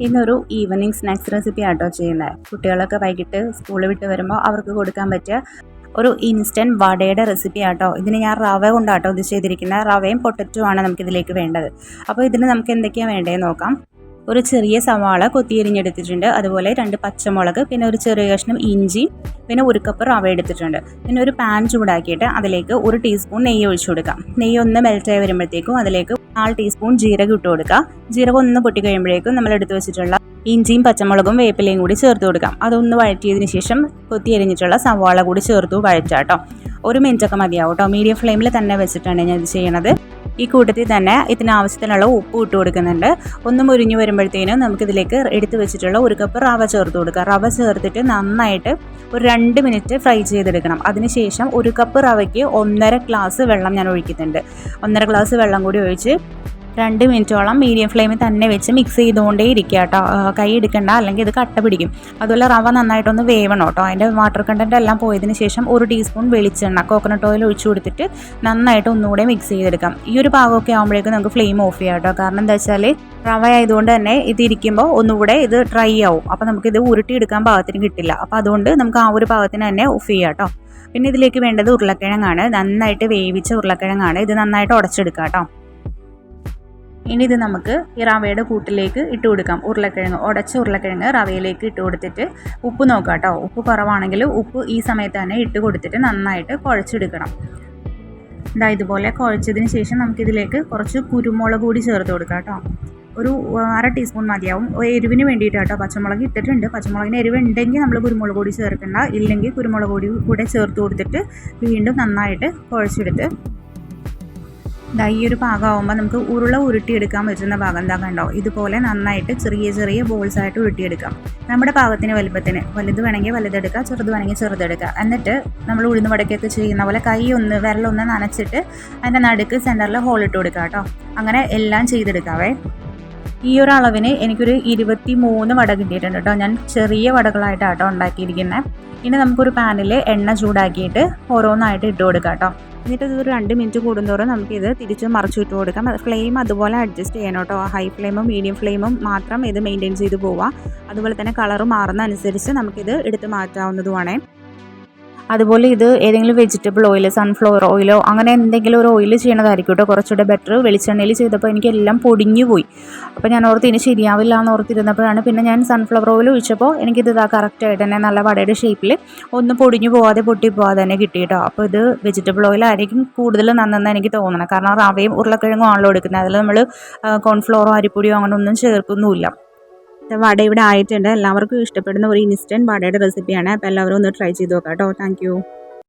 ഇന്നൊരു evening snacks recipe ആട്ടോ ചെയ്യുന്നത്. കുട്ടികളൊക്കെ വൈകിട്ട് സ്കൂൾ വിട്ട് വരുമ്പോൾ അവർക്ക് കൊടുക്കാൻ പറ്റിയ ഒരു ഇൻസ്റ്റൻറ്റ് വടയുടെ റെസിപ്പി ആട്ടോ. ഇതിന് ഞാൻ റവ കൊണ്ടാട്ടോ ഇത് ചെയ്തിരിക്കുന്നത്. റവയും പൊട്ടറ്റോ ആണ് നമുക്കിതിലേക്ക് വേണ്ടത്. അപ്പോൾ ഇതിന് നമുക്ക് എന്തൊക്കെയാണ് വേണ്ടതെന്ന് നോക്കാം. ഒരു ചെറിയ സവാള കൊത്തിയരിഞ്ഞെടുത്തിട്ടുണ്ട്, അതുപോലെ 2 പച്ചമുളക്, പിന്നെ ഒരു ചെറിയ കഷ്ണം ഇഞ്ചി, പിന്നെ 1 കപ്പ് റവ എടുത്തിട്ടുണ്ട്. പിന്നെ ഒരു പാൻ ചൂടാക്കിയിട്ട് അതിലേക്ക് 1 ടീസ്പൂൺ നെയ്യ് ഒഴിച്ചു കൊടുക്കാം. നെയ്യ് ഒന്ന് മെൽറ്റായി വരുമ്പോഴത്തേക്കും അതിലേക്ക് 4 ടീസ്പൂൺ ജീരകം ഇട്ട് കൊടുക്കുക. ജീരകം ഒന്ന് പൊട്ടി കഴിയുമ്പോഴേക്കും നമ്മൾ എടുത്ത് വെച്ചിട്ടുള്ള ഇഞ്ചിയും പച്ചമുളകും വേപ്പിലയും കൂടി ചേർത്ത് കൊടുക്കാം. അതൊന്ന് വഴറ്റിയതിന് ശേഷം കൊത്തിയരിഞ്ഞിട്ടുള്ള സവാള കൂടി ചേർത്തു വഴറ്റാട്ടോ. 1 മിനിറ്റൊക്കെ മതിയാവും കേട്ടോ. മീഡിയം ഫ്ലെയിമിൽ തന്നെ വെച്ചിട്ടാണ് ഞാൻ ഇത് ചെയ്യണത്. ഈ കൂട്ടത്തിൽ തന്നെ ഇതിനാവശ്യത്തിനുള്ള ഉപ്പ് ഇട്ട് കൊടുക്കുന്നുണ്ട്. ഒന്ന് മുരിഞ്ഞു വരുമ്പോഴത്തേനും നമുക്കിതിലേക്ക് എടുത്ത് വെച്ചിട്ടുള്ള 1 കപ്പ് റവ ചേർത്ത് കൊടുക്കുക. റവ ചേർത്തിട്ട് നന്നായിട്ട് ഒരു 2 മിനിറ്റ് ഫ്രൈ ചെയ്തെടുക്കണം. അതിനുശേഷം 1 കപ്പ് റവയ്ക്ക് 1.5 ഗ്ലാസ് വെള്ളം ഞാൻ ഒഴിക്കുന്നുണ്ട്. 1.5 ഗ്ലാസ് വെള്ളം കൂടി ഒഴിച്ച് 2 മിനിറ്റോളം മീഡിയം ഫ്ലെയിമിൽ തന്നെ വെച്ച് മിക്സ് ചെയ്തുകൊണ്ടേ ഇരിക്കുക കേട്ടോ. കൈ എടുക്കണ്ട, അല്ലെങ്കിൽ ഇത് കട്ട പിടിക്കും. അതുപോലെ റവ നന്നായിട്ടൊന്ന് വേവണം കേട്ടോ. അതിൻ്റെ വാട്ടർ കണ്ടൻറ്റ് എല്ലാം പോയതിന് ശേഷം 1 ടീസ്പൂൺ വെളിച്ചെണ്ണ, കോക്കനട്ട് ഓയിൽ ഒഴിച്ചു കൊടുത്തിട്ട് നന്നായിട്ട് ഒന്നുകൂടെ മിക്സ് ചെയ്തെടുക്കാം. ഈ ഒരു പാകമൊക്കെ ആകുമ്പോഴേക്കും നമുക്ക് ഫ്ലെയിം ഓഫ് ചെയ്യാം കേട്ടോ. കാരണം എന്താ വെച്ചാൽ റവ ആയതുകൊണ്ട് തന്നെ ഇതിരിക്കുമ്പോൾ ഒന്നുകൂടെ ഇത് ഡ്രൈ ആവും. അപ്പോൾ നമുക്കിത് ഉരുട്ടിയെടുക്കാൻ പാകത്തിന് കിട്ടില്ല. അപ്പോൾ അതുകൊണ്ട് നമുക്ക് ആ ഒരു പാകത്തിന് തന്നെ ഓഫ് ചെയ്യാം കേട്ടോ. പിന്നെ ഇതിലേക്ക് വേണ്ടത് ഉരുളക്കിഴങ്ങാണ്. നന്നായിട്ട് വേവിച്ച ഉരുളക്കിഴങ്ങാണ്. ഇത് നന്നായിട്ട് ഉടച്ചെടുക്കാം കേട്ടോ. ഇനി ഇത് നമുക്ക് ഈ റവയുടെ കൂട്ടിലേക്ക് ഇട്ട് കൊടുക്കാം. ഉടച്ച ഉരുളക്കിഴങ്ങ് റവയിലേക്ക് ഇട്ട് കൊടുത്തിട്ട് ഉപ്പ് നോക്കാം കേട്ടോ. ഉപ്പ് കുറവാണെങ്കിൽ ഉപ്പ് ഈ സമയത്ത് തന്നെ ഇട്ട് കൊടുത്തിട്ട് നന്നായിട്ട് കുഴച്ചെടുക്കണം. ഇതുപോലെ കുഴച്ചതിന് ശേഷം നമുക്കിതിലേക്ക് കുറച്ച് കുരുമുളക് കൂടി ചേർത്ത് കൊടുക്കാം കേട്ടോ. ഒരു 1/2 ടീസ്പൂൺ മതിയാവും. എരിവിന് വേണ്ടിയിട്ട് കേട്ടോ. പച്ചമുളക് ഇട്ടിട്ടുണ്ട്. പച്ചമുളകിന് എരിവ് ഉണ്ടെങ്കിൽ നമ്മൾ കുരുമുളക് പൊടി ചേർക്കണ്ട, ഇല്ലെങ്കിൽ കുരുമുളക് പൊടി കൂടെ ചേർത്ത് കൊടുത്തിട്ട് വീണ്ടും നന്നായിട്ട് കുഴച്ചെടുത്ത് ഈ ഒരു പാകമാകുമ്പോൾ നമുക്ക് ഉരുട്ടിയെടുക്കാൻ പറ്റുന്ന ഭാഗം എന്താ കണ്ടോ. ഇതുപോലെ നന്നായിട്ട് ചെറിയ ചെറിയ ബോൾസ് ആയിട്ട് ഉരുട്ടിയെടുക്കാം. നമ്മുടെ പാകത്തിന് വലുപ്പത്തിന്, വലുത് വേണമെങ്കിൽ വലുതെടുക്കുക, ചെറുത് വേണമെങ്കിൽ ചെറുതെടുക്കുക. എന്നിട്ട് നമ്മൾ ഉഴുന്ന് വടക്കൊക്കെ ചെയ്യുന്ന പോലെ വിരലൊന്ന് നനച്ചിട്ട് അതിൻ്റെ നടുക്ക് സെൻറ്ററിൽ ഹോൾ ഇട്ട് കൊടുക്കുക കേട്ടോ. അങ്ങനെ എല്ലാം ചെയ്തെടുക്കാവേ. ഈ ഒരു അളവിന് എനിക്കൊരു 23 വട കിട്ടിയിട്ടുണ്ട് കേട്ടോ. ഞാൻ ചെറിയ വടകളായിട്ടാട്ടോ ഉണ്ടാക്കിയിരിക്കുന്നത്. ഇനി നമുക്കൊരു പാനിൽ എണ്ണ ചൂടാക്കിയിട്ട് ഓരോന്നായിട്ട് ഇട്ട് കൊടുക്കാം കേട്ടോ. എന്നിട്ട് ഇതൊരു 2 മിനിറ്റ് കൂടുന്തോറും നമുക്കിത് തിരിച്ച് മറിച്ച് ഇട്ട് കൊടുക്കാം. ഫ്ലെയിം അതുപോലെ അഡ്ജസ്റ്റ് ചെയ്യണം കേട്ടോ. ഹൈ ഫ്ലെയിമും മീഡിയം ഫ്ലെയിമും മാത്രം ഇത് മെയിൻറ്റെയിൻ ചെയ്ത് പോവാം. അതുപോലെ തന്നെ കളറ് മാറുന്ന അനുസരിച്ച് നമുക്കിത് എടുത്ത് മാറ്റാവുന്നതുമാണ്. അതുപോലെ ഇത് ഏതെങ്കിലും വെജിറ്റബിൾ ഓയിൽ, സൺഫ്ലവർ ഓയിലോ അങ്ങനെ എന്തെങ്കിലും ഒരു ഓയിൽ ചെയ്യണതായിരിക്കും കേട്ടോ കുറച്ചുകൂടെ ബെറ്റർ. വെളിച്ചെണ്ണയിൽ ചെയ്തപ്പോൾ എനിക്കെല്ലാം പൊടിഞ്ഞു പോയി. അപ്പോൾ ഞാൻ ഓർത്ത് ഇനി ശരിയാവില്ല എന്ന് ഓർത്തിരുന്നപ്പോഴാണ് പിന്നെ ഞാൻ സൺഫ്ലവർ ഓയിൽ ഒഴിച്ചപ്പോൾ എനിക്കിത് കറക്റ്റായിട്ട് തന്നെ നല്ല വടയുടെ ഷേപ്പിൽ ഒന്നും പൊടിഞ്ഞു പോകാതെ പൊട്ടിപ്പോകാതെ തന്നെ കിട്ടി കേട്ടോ. അപ്പോൾ ഇത് വെജിറ്റബിൾ ഓയിലായിരിക്കും കൂടുതൽ നന്നെന്ന് എനിക്ക് തോന്നണം. കാരണം റവയും ഉരുളക്കിഴങ്ങും ആണല്ലോ എടുക്കുന്നത്. അതിൽ നമ്മൾ കോൺഫ്ലോറോ അരിപ്പൊടിയോ അങ്ങനെ ഒന്നും ചേർക്കുന്നുമില്ല. വട ഇവിടെ ആയിട്ടുണ്ട്. എല്ലാവർക്കും ഇഷ്ടപ്പെടുന്ന ഒരു ഇൻസ്റ്റൻറ്റ് വടയുടെ റെസിപ്പിയാണ്. അപ്പോൾ എല്ലാവരും ഒന്ന് ട്രൈ ചെയ്ത് നോക്കാം കേട്ടോ. താങ്ക്